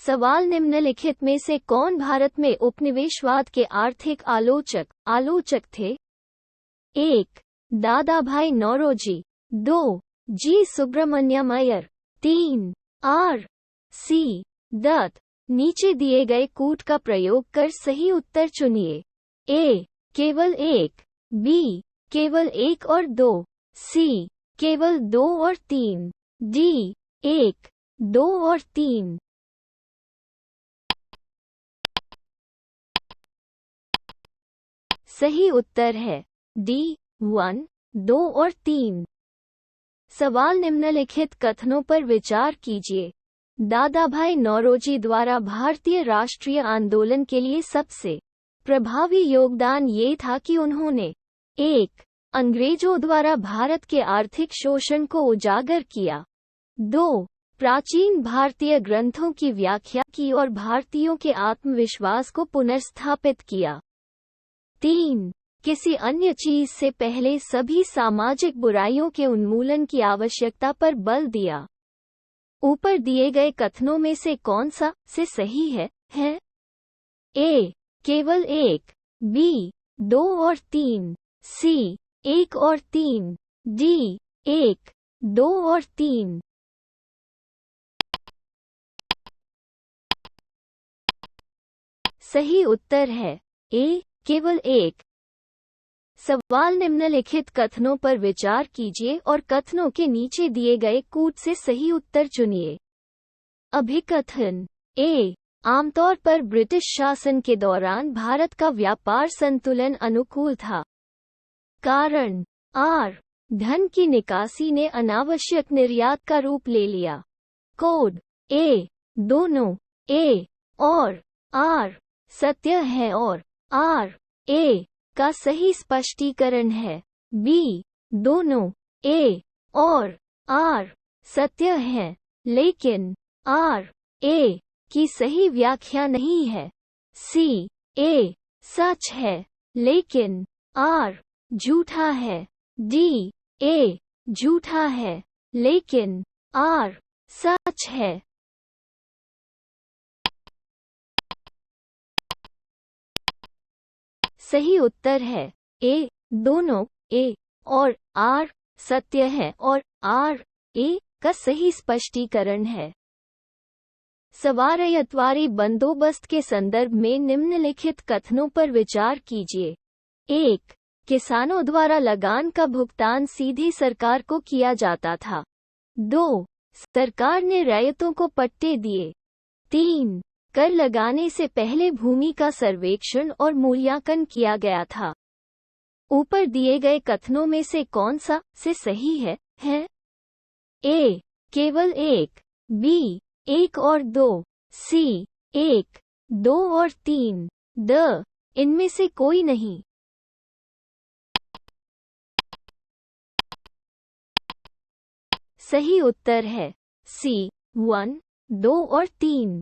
सवाल निम्नलिखित में से कौन भारत में उपनिवेशवाद के आर्थिक आलोचक थे? 1. Dadabhai Naoroji. 2. G Subramania Iyer. 3. R C Dutt. नीचे दिए गए कूट का प्रयोग कर सही उत्तर चुनिए। ए. केवल 1। बी. केवल 1 और 2। सी. केवल 2 और 3। डी. 1, 2 और 3। सही उत्तर है डी. 1, 2 और 3। सवाल निम्नलिखित कथनों पर विचार कीजिए। दादाभाई नौरोजी द्वारा भारतीय राष्ट्रीय आंदोलन के लिए सबसे प्रभावी योगदान ये था कि उन्होंने 1. अंग्रेजों द्वारा भारत के आर्थिक शोषण को उजागर किया। 2. प्राचीन भारतीय ग्रंथों की व्याख्या की और भारतीयों के आत्मविश्वास को पुनर्स्थापित किया। 3. किसी अन्य चीज से पहले सभी सामाजिक बुराइयों के उन्मूलन की आवश्यकता पर बल दिया। ऊपर दिए गए कथनों में से कौन सा से सही है? ए. केवल 1। बी. 2 और 3। सी. 1 और 3। डी. 1, 2 और 3। सही उत्तर है ए. केवल 1। सवाल निम्नलिखित कथनों पर विचार कीजिए और कथनों के नीचे दिए गए कूट से सही उत्तर चुनिए। अभिकथन ए. आमतौर पर ब्रिटिश शासन के दौरान भारत का व्यापार संतुलन अनुकूल था। कारण आर. धन की निकासी ने अनावश्यक निर्यात का रूप ले लिया। कोड ए. दोनों ए और आर सत्य है और आर ए का सही स्पष्टीकरण है। बी. दोनों ए और आर सत्य है लेकिन आर ए की सही व्याख्या नहीं है। सी. ए सच है लेकिन आर झूठा है। डी. ए झूठा है लेकिन आर सच है। सही उत्तर है ए. दोनों ए और आर सत्य है और आर ए का सही स्पष्टीकरण है। स्वायत्तवादी बंदोबस्त के संदर्भ में निम्नलिखित कथनों पर विचार कीजिए। 1. किसानों द्वारा लगान का भुगतान सीधे सरकार को किया जाता था। 2. सरकार ने रैयतों को पट्टे दिए। 3. कर लगाने से पहले भूमि का सर्वेक्षण और मूल्यांकन किया गया था। ऊपर दिए गए कथनों में से कौन सा से सही है? ए. केवल 1। बी. 1 और 2। सी. 1, 2 और 3। द. इनमें से कोई नहीं। सही उत्तर है सी. 1, 2 और 3।